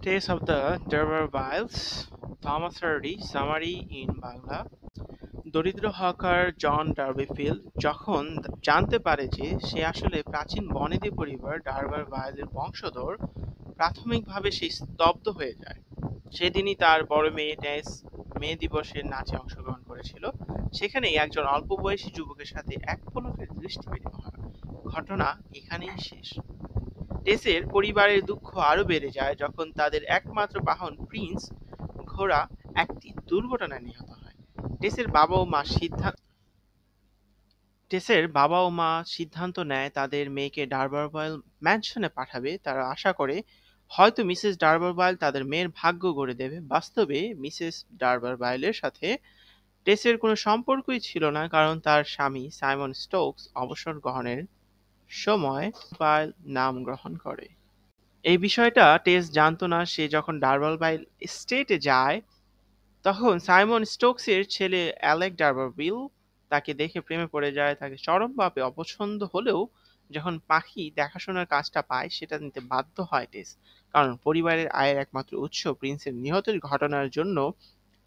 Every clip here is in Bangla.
Tales of the D'Urbervilles, Thomas Hardy, summary in Bangla. দরিদ্র হকার জন ডার্বিফিল্ড যখন জানতে পারে যে সে আসলে প্রাচীন বনেদি পরিবার ডার্বারভাইলের বংশধর, প্রাথমিকভাবে সে স্তব্ধ হয়ে যায়। সেদিনই তার বড় মেয়ে টেস মে দিবসের নাচে অংশগ্রহণ করেছিল। সেখানেই একজন অল্প বয়সী যুবকের সাথে এক পলকের দৃষ্টি বিনিময় হয়। ঘটনা এখানেই শেষ। টেসের পরিবারের দুঃখ আরো বেড়ে যায় যখন তাদের একমাত্র বাহন প্রিন্স ঘোড়া একটি দুর্ঘটনায় নিহত হয়। টেসের বাবা ও মা সিদ্ধান্ত নেয় তাদের মেয়েকে ডার্বারভাইল ম্যানশনে পাঠাবে। তারা আশা করে হয়তো মিসেস ডার্বারভাইল তাদের মেয়ের ভাগ্য গড়ে দেবে। বাস্তবে মিসেস ডার্বারভাইলের সাথে টেসের কোনো সম্পর্কই ছিল না, কারণ তার স্বামী সাইমন স্টোকস অবসর গ্রহণের সময় ডার্বারভাইল নাম গ্রহণ করে। এই বিষয়টা টেস জানতো না। সে যখন ডার্বারভাইল এস্টেটে যায় তখন সাইমন স্টোকসের ছেলে অ্যালেক ডার্বারভিল তাকে দেখে প্রেমে পড়ে যায়। তাকে চরমভাবে অপছন্দ হলেও যখন পাখি দেখাশোনার কাজটা পায় সেটা নিতে বাধ্য হয় টেস, কারণ পরিবারের আয়ের একমাত্র উৎস প্রিন্সের নিহতের ঘটনার জন্য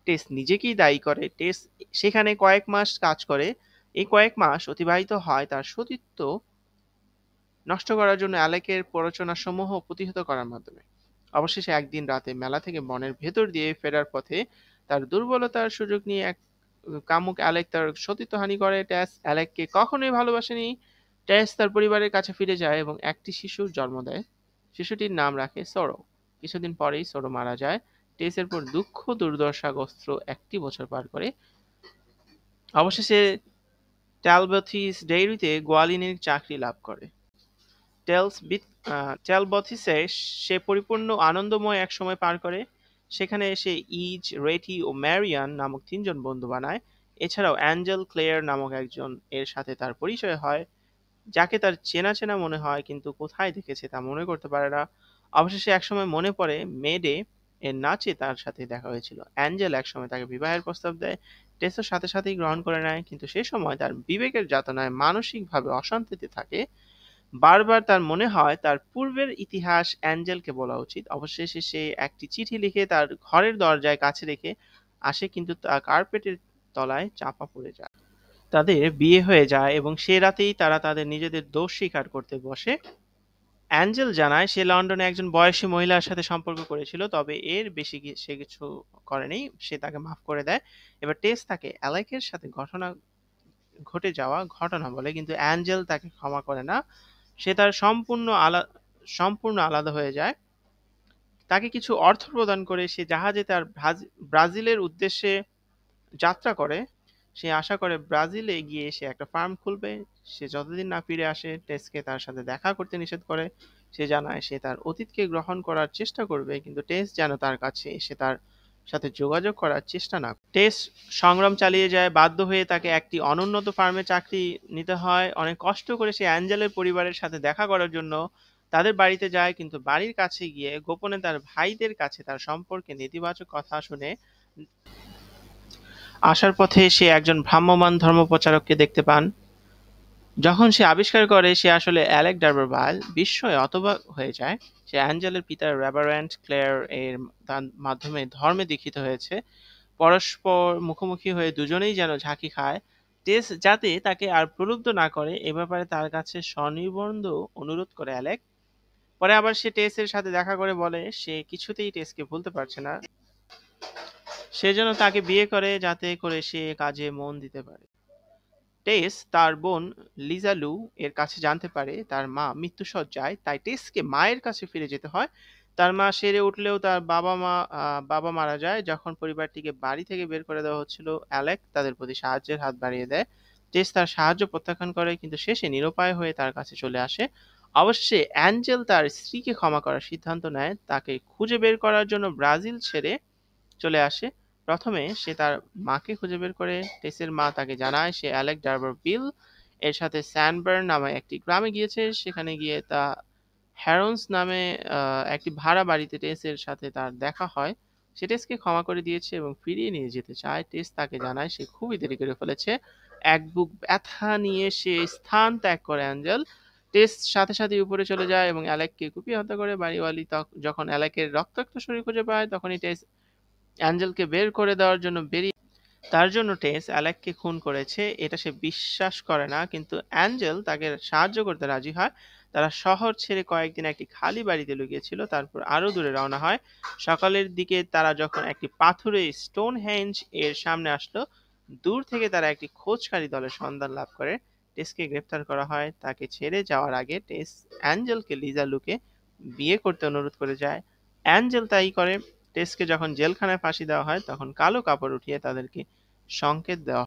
টেস নিজেকেই দায়ী করে। টেস সেখানে কয়েক মাস কাজ করে। এই কয়েক মাস অতিবাহিত হয় তার সতীত্ব নষ্ট করার জন্য অ্যালেকের প্ররোচনাসমূহ প্রতিহত করার মাধ্যমে। অবশেষে একদিন রাতে মেলা থেকে বনের ভেতর দিয়ে ফেরার পথে তার দুর্বলতার সুযোগ নিয়ে এক কামুক অ্যালেক তার সতীত্বহানি করে। ট্যাস অ্যালেককে কখনোই ভালোবাসেনি। ট্যাস তার পরিবারের কাছে ফিরে যায় এবং একটি শিশুর জন্ম দেয়। শিশুটির নাম রাখে সোরো। কিছুদিন পরেই সোরো মারা যায়। টেসের পর দুঃখ দুর্দশাগ্রস্ত একটি বছর পার করে অবশেষে ট্যালবথিস ডেইরিতে গোয়ালিনীর চাকরি লাভ করে। টেলবথিসে সে পরিপূর্ণ আনন্দময় এক সময় পার করে। সেখানে সে ইজ, রেটি ও ম্যারিয়ান নামক তিনজন বন্ধু বানায়। এছাড়াও অ্যাঞ্জেল ক্লেয়ার নামক একজন এর সাথে তার পরিচয় হয়, যাকে তার চেনা চেনা মনে হয় কিন্তু কোথায় দেখেছে তা মনে করতে পারে না। অবশেষে একসময় মনে পড়ে মে-ডে এর নাচে তার সাথে দেখা হয়েছিল। অ্যাঞ্জেল একসময় তাকে বিবাহের প্রস্তাব দেয়। টেসও সাথে সাথেই গ্রহণ করে নেয়, কিন্তু সে সময় তার বিবেকের যাতনায় মানসিকভাবে অশান্তিতে থাকে। বারবার তার মনে হয় তার পূর্বের ইতিহাস অ্যাঞ্জেলকে বলা উচিত। অবশেষে সে একটি চিঠি লিখে তার ঘরের দরজায় কাছে রেখে আসে, কিন্তু তা কার্পেটের তলায় চাপা পড়ে যায়। তাদের বিয়ে হয়ে যায় এবং সে রাতেই তারা তাদের নিজেদের দোষ স্বীকার করতে বসে। অ্যাঞ্জেল জানায় সে লন্ডনে একজন বয়সী মহিলার সাথে সম্পর্ক করেছিল, তবে এর বেশি সে কিছু করেনি। সে তাকে মাফ করে দেয়। এবার টেস তাকে অ্যালেকের সাথে ঘটে যাওয়া ঘটনা বলে, কিন্তু অ্যাঞ্জেল তাকে ক্ষমা করে না। সে তার সম্পূর্ণ আলাদা হয়ে যায়। তাকে কিছু অর্থ প্রদান করে সে জাহাজে তার ব্রাজিলের উদ্দেশ্যে যাত্রা করে। সে আশা করে ব্রাজিলে গিয়ে সে একটা ফার্ম খুলবে। সে যতদিন না ফিরে আসে টেসকে তার সাথে দেখা করতে নিষেধ করে। সে জানায় সে তার অতীতকে গ্রহণ করার চেষ্টা করবে, কিন্তু টেস যেন তার কাছে এসে তার সাথে যোগাযোগ করার চেষ্টা না করে। টেস সংগ্রাম চালিয়ে যায়। বাধ্য হয়ে তাকে একটি অনুন্নত ফার্মে চাকরি নিতে হয়। অনেক কষ্ট করে সে অ্যাঞ্জেলের পরিবারের সাথে দেখা করার জন্য তাদের বাড়িতে যায়, কিন্তু বাড়ির কাছে গিয়ে গোপনে তার ভাইদের কাছে তার সম্পর্কে নেতিবাচক কথা শুনে আসার পথে সে একজন ভ্রাম্যমাণ ধর্মপ্রচারককে দেখতে পান। যখন সে আবিষ্কার করে সে আসলে অ্যালেক ডার্বারভাইল, বিস্ময়ে হতবাক হয়ে যায়। সে অ্যাঞ্জেলের পিতা রেভারেন্ড ক্লেয়ার এর তার মাধ্যমে ধর্মে দীক্ষিত হয়েছে। পরস্পর মুখোমুখি হয়ে দুজনেই যেন ঝাঁকি খায়। টেস যাতে তাকে আর প্রলুব্ধ না করে এ ব্যাপারে তার কাছে স্বনির্বন্ধ অনুরোধ করে অ্যালেক। পরে আবার সে টেসের সাথে দেখা করে বলে সে কিছুতেই টেসকে ভুলতে পারছে না। সে যেন তাকে বিয়ে করে যাতে করে সে কাজে মন দিতে পারে। টেস তার বোন লিজা লু এর কাছে জানতে পারে তার মা মৃত্যুশয্যায়, তাই টেসকে মায়ের কাছে ফিরে যেতে হয়। তার মা সেরে উঠলেও তার বাবা মারা যায়। যখন পরিবারটিকে বাড়ি থেকে বের করে দেওয়া হচ্ছিল, অ্যালেক তাদের প্রতি সাহায্যের হাত বাড়িয়ে দেয়। টেস তার সাহায্য প্রত্যাখ্যান করে, কিন্তু শেষে নিরুপায় হয়ে তার কাছে চলে আসে। অবশেষে অ্যাঞ্জেল তার স্ত্রীকে ক্ষমা করার সিদ্ধান্ত নেয়। তাকে খুঁজে বের করার জন্য ব্রাজিল ছেড়ে চলে আসে। প্রথমে সে তার মাকে খুঁজে বের করে। টেসের মা তাকে জানায় সে অ্যালেক ডার্বারভিল এর সাথে স্যানবার্ন নামে একটি গ্রামে গিয়েছে। সেখানে গিয়ে তা হ্যারন্স নামে একটি ভাড়া বাড়িতে টেসের সাথে তার দেখা হয়। সে টেসকে ক্ষমা করে দিয়েছে এবং ফিরিয়ে নিয়ে যেতে চায়। টেস তাকে জানায় সে খুবই দেরি করে ফেলেছে। এক বুক ব্যথা নিয়ে সে স্থান ত্যাগ করে অ্যাঞ্জেল। টেস সাথে সাথে উপরে চলে যায় এবং অ্যালেককে কুপিয়ে হত্যা করে। বাড়িওয়ালি যখন অ্যালেকের রক্তাক্ত শরীর খুঁজে পায়, তখনই টেস অ্যাঞ্জেলকে বের করে দেওয়ার জন্য তার জন্য টেস অ্যালেককে খুন করেছে এটা সে বিশ্বাস করে না, কিন্তু অ্যাঞ্জেল তাকে সাহায্য করতে রাজি হয়। তারা শহর ছেড়ে কয়েকদিন একটি খালি বাড়িতে লুকিয়েছিল, তারপর আরো দূরে রওনা হয়। সকালের দিকে তারা যখন একটি পাথুরে স্টোনহেঞ্জ এর সামনে আসলো, দূর থেকে তারা একটি খোঁজকারী দলের সন্ধান লাভ করে। টেসকে গ্রেফতার করা হয়। তাকে ছেড়ে যাওয়ার আগে টেস অ্যাঞ্জেলকে লিজা লুকে বিয়ে করতে অনুরোধ করে যায়। অ্যাঞ্জেল তাই করে। টেসকে যখন জেলখানায় ফাঁসি দেওয়া হয়, তখন কালো কাপড় উঠিয়ে তাদেরকে সংকেত দেওয়া